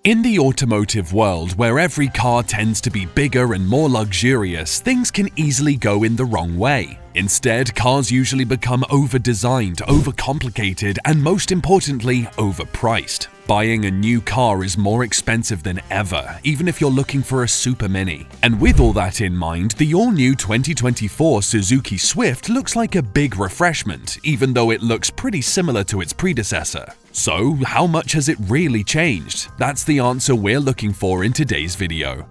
In the automotive world, where every car tends to be bigger and more luxurious, things can easily go in the wrong way. Instead, cars usually become over-designed, overcomplicated, and most importantly, overpriced. Buying a new car is more expensive than ever, even if you're looking for a super mini. And with all that in mind, the all-new 2024 Suzuki Swift looks like a big refreshment, even though it looks pretty similar to its predecessor. So, how much has it really changed? That's the answer we're looking for in today's video.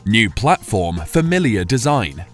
New platform, familiar design.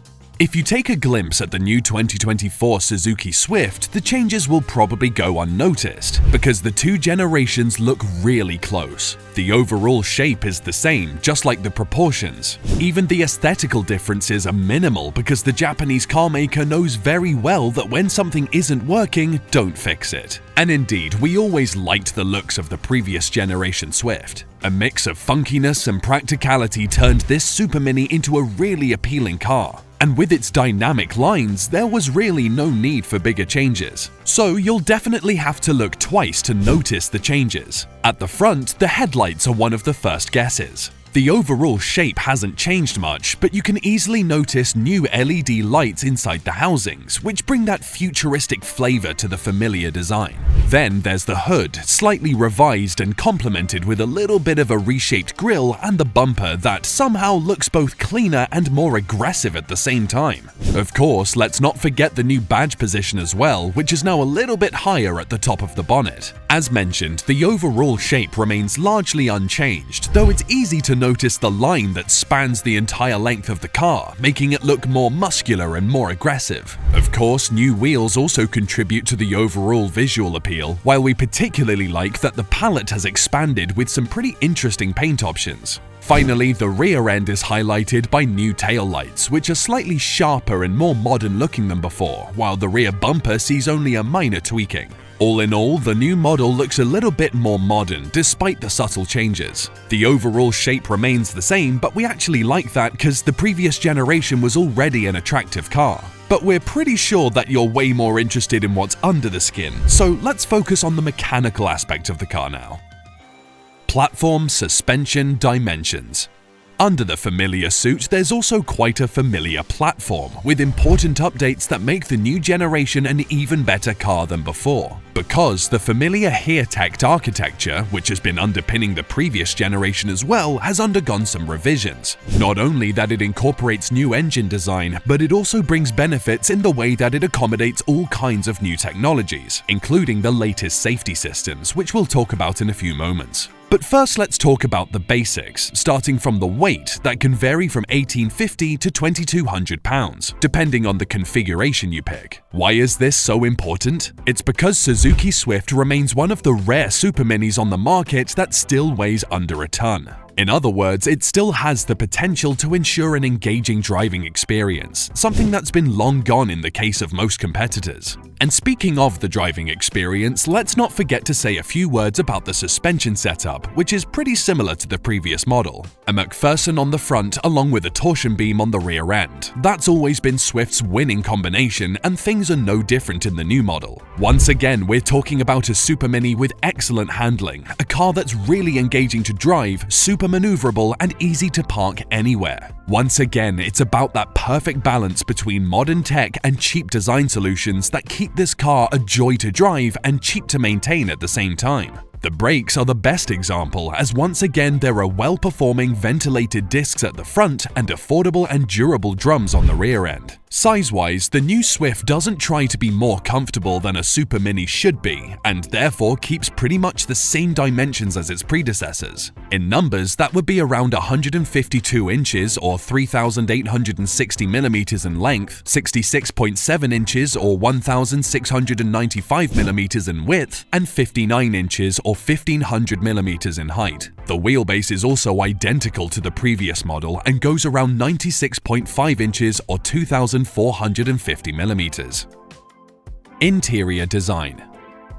If you take a glimpse at the new 2024 Suzuki Swift, the changes will probably go unnoticed, because the two generations look really close. The overall shape is the same, just like the proportions. Even the aesthetical differences are minimal because the Japanese carmaker knows very well that when something isn't working, don't fix it. And indeed, we always liked the looks of the previous generation Swift. A mix of funkiness and practicality turned this super mini into a really appealing car. And with its dynamic lines, there was really no need for bigger changes. So you'll definitely have to look twice to notice the changes. At the front, the headlights are one of the first guesses. The overall shape hasn't changed much, but you can easily notice new LED lights inside the housings, which bring that futuristic flavor to the familiar design. Then there's the hood, slightly revised and complemented with a little bit of a reshaped grille and the bumper that somehow looks both cleaner and more aggressive at the same time. Of course, let's not forget the new badge position as well, which is now a little bit higher at the top of the bonnet. As mentioned, the overall shape remains largely unchanged, though it's easy to notice the line that spans the entire length of the car, making it look more muscular and more aggressive. Of course, new wheels also contribute to the overall visual appeal, while we particularly like that the palette has expanded with some pretty interesting paint options. Finally, the rear end is highlighted by new taillights, which are slightly sharper and more modern looking than before, while the rear bumper sees only a minor tweaking. All in all, the new model looks a little bit more modern despite the subtle changes. The overall shape remains the same, but we actually like that because the previous generation was already an attractive car. But we're pretty sure that you're way more interested in what's under the skin, so let's focus on the mechanical aspect of the car now. Platform, suspension, dimensions. Under the familiar suit, there's also quite a familiar platform, with important updates that make the new generation an even better car than before. Because the familiar hatchback architecture, which has been underpinning the previous generation as well, has undergone some revisions. Not only that it incorporates new engine design, but it also brings benefits in the way that it accommodates all kinds of new technologies, including the latest safety systems, which we'll talk about in a few moments. But first, let's talk about the basics, starting from the weight that can vary from 1850 to 2200 pounds, depending on the configuration you pick. Why is this so important? It's because Suzuki Swift remains one of the rare super minis on the market that still weighs under a ton. In other words, it still has the potential to ensure an engaging driving experience, something that's been long gone in the case of most competitors. And speaking of the driving experience, let's not forget to say a few words about the suspension setup, which is pretty similar to the previous model. A McPherson on the front along with a torsion beam on the rear end. That's always been Swift's winning combination, and things are no different in the new model. Once again, we're talking about a super mini with excellent handling, a car that's really engaging to drive, super maneuverable, and easy to park anywhere. Once again, it's about that perfect balance between modern tech and cheap design solutions that keep this car a joy to drive and cheap to maintain at the same time. The brakes are the best example, as once again there are well-performing ventilated discs at the front and affordable and durable drums on the rear end. Size-wise, the new Swift doesn't try to be more comfortable than a super mini should be, and therefore keeps pretty much the same dimensions as its predecessors. In numbers, that would be around 152 inches or 3,860 millimeters in length, 66.7 inches or 1,695 millimeters in width, and 59 inches or 1,500 millimeters in height. The wheelbase is also identical to the previous model and goes around 96.5 inches or 2,450 millimeters. Interior design.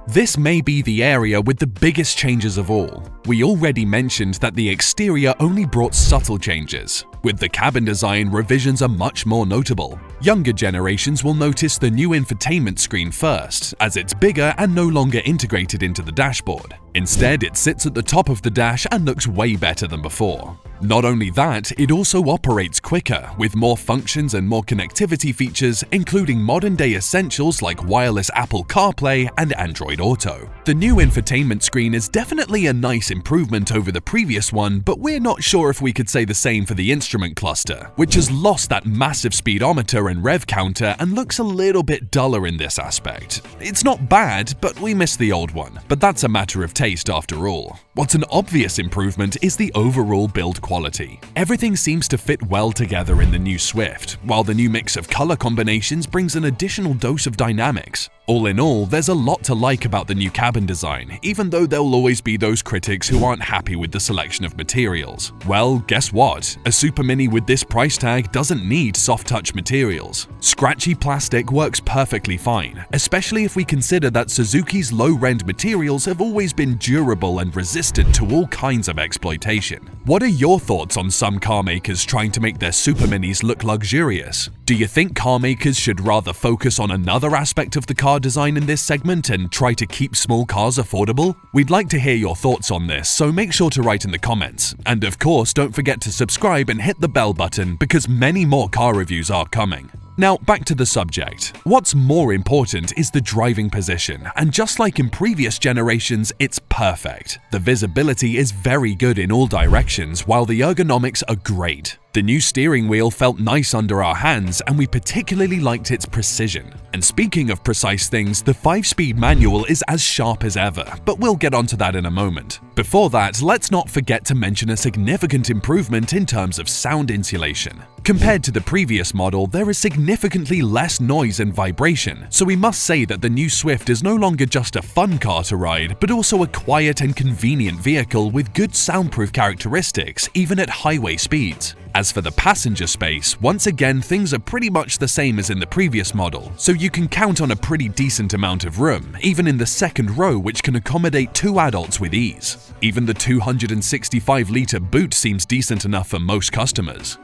This may be the area with the biggest changes of all. We already mentioned that the exterior only brought subtle changes. With the cabin design, revisions are much more notable. Younger generations will notice the new infotainment screen first, as it's bigger and no longer integrated into the dashboard. Instead, it sits at the top of the dash and looks way better than before. Not only that, it also operates quicker, with more functions and more connectivity features, including modern-day essentials like wireless Apple CarPlay and Android Auto. The new infotainment screen is definitely a nice improvement over the previous one, but we're not sure if we could say the same for the instrument cluster, which has lost that massive speedometer and rev counter and looks a little bit duller in this aspect. It's not bad, but we miss the old one. But that's a matter of taste after all. What's an obvious improvement is the overall build quality. Everything seems to fit well together in the new Swift, while the new mix of color combinations brings an additional dose of dynamics. All in all, there's a lot to like about the new cabin design, even though there'll always be those critics who aren't happy with the selection of materials. Well, guess what? A Super Mini with this price tag doesn't need soft-touch materials. Scratchy plastic works perfectly fine, especially if we consider that Suzuki's low-end materials have always been durable and resistant to all kinds of exploitation. What are your thoughts on some car makers trying to make their Super Minis look luxurious? Do you think car makers should rather focus on another aspect of the car design in this segment and try to keep small cars affordable? We'd like to hear your thoughts on this, so make sure to write in the comments. And of course, don't forget to subscribe and hit the bell button because many more car reviews are coming. Now, back to the subject. What's more important is the driving position, and just like in previous generations, it's perfect. The visibility is very good in all directions, while the ergonomics are great. The new steering wheel felt nice under our hands, and we particularly liked its precision. And speaking of precise things, the 5-speed manual is as sharp as ever, but we'll get onto that in a moment. Before that, let's not forget to mention a significant improvement in terms of sound insulation. Compared to the previous model, there is significantly less noise and vibration, so we must say that the new Swift is no longer just a fun car to ride, but also a quiet and convenient vehicle with good soundproof characteristics, even at highway speeds. As for the passenger space, once again things are pretty much the same as in the previous model, so you can count on a pretty decent amount of room, even in the second row, which can accommodate 2 adults with ease. Even the 265-litre boot seems decent enough for most customers.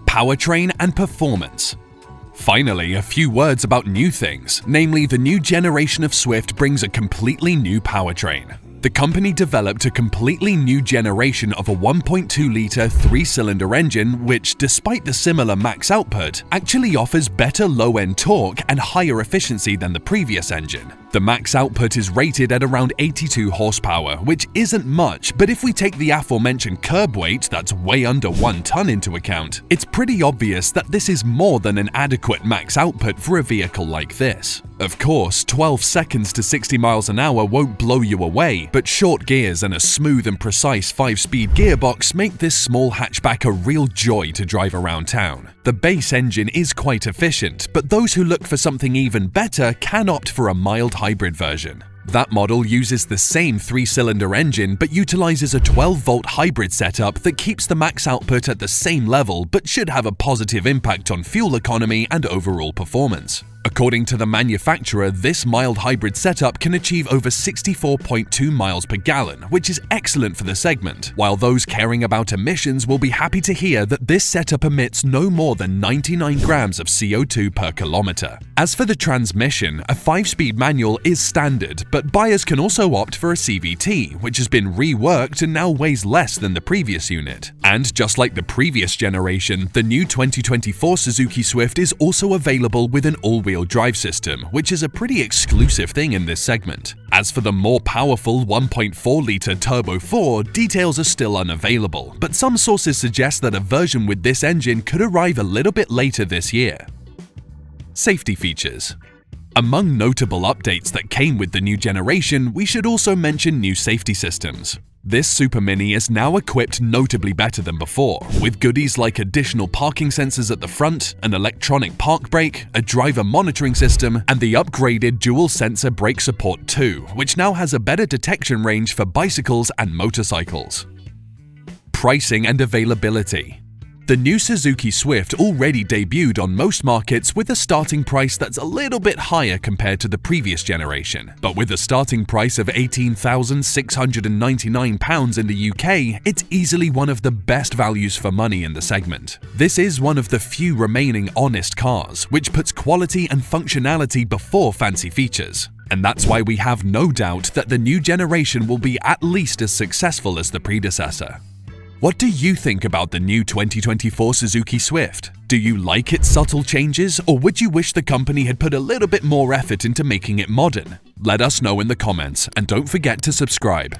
Powertrain and performance. Finally, a few words about new things, namely the new generation of Swift brings a completely new powertrain. The company developed a completely new generation of a 1.2-litre 3-cylinder engine which, despite the similar max output, actually offers better low-end torque and higher efficiency than the previous engine. The max output is rated at around 82 horsepower, which isn't much, but if we take the aforementioned curb weight that's way under 1 ton into account, it's pretty obvious that this is more than an adequate max output for a vehicle like this. Of course, 12 seconds to 60 miles an hour won't blow you away, but short gears and a smooth and precise 5-speed gearbox make this small hatchback a real joy to drive around town. The base engine is quite efficient, but those who look for something even better can opt for a mild hybrid version. That model uses the same 3-cylinder engine but utilizes a 12-volt hybrid setup that keeps the max output at the same level but should have a positive impact on fuel economy and overall performance. According to the manufacturer, this mild hybrid setup can achieve over 64.2 miles per gallon, which is excellent for the segment, while those caring about emissions will be happy to hear that this setup emits no more than 99 grams of CO2 per kilometer. As for the transmission, a 5-speed manual is standard, but buyers can also opt for a CVT, which has been reworked and now weighs less than the previous unit. And just like the previous generation, the new 2024 Suzuki Swift is also available with an all-wheel drive system, which is a pretty exclusive thing in this segment. As for the more powerful 1.4-litre Turbo 4, details are still unavailable, but some sources suggest that a version with this engine could arrive a little bit later this year. Safety features. Among notable updates that came with the new generation, we should also mention new safety systems. This Super Mini is now equipped notably better than before, with goodies like additional parking sensors at the front, an electronic park brake, a driver monitoring system, and the upgraded dual-sensor brake support too, which now has a better detection range for bicycles and motorcycles. Pricing and availability. The new Suzuki Swift already debuted on most markets with a starting price that's a little bit higher compared to the previous generation. But with a starting price of £18,699 in the UK, it's easily one of the best values for money in the segment. This is one of the few remaining honest cars, which puts quality and functionality before fancy features. And that's why we have no doubt that the new generation will be at least as successful as the predecessor. What do you think about the new 2024 Suzuki Swift? Do you like its subtle changes, or would you wish the company had put a little bit more effort into making it modern? Let us know in the comments, and don't forget to subscribe.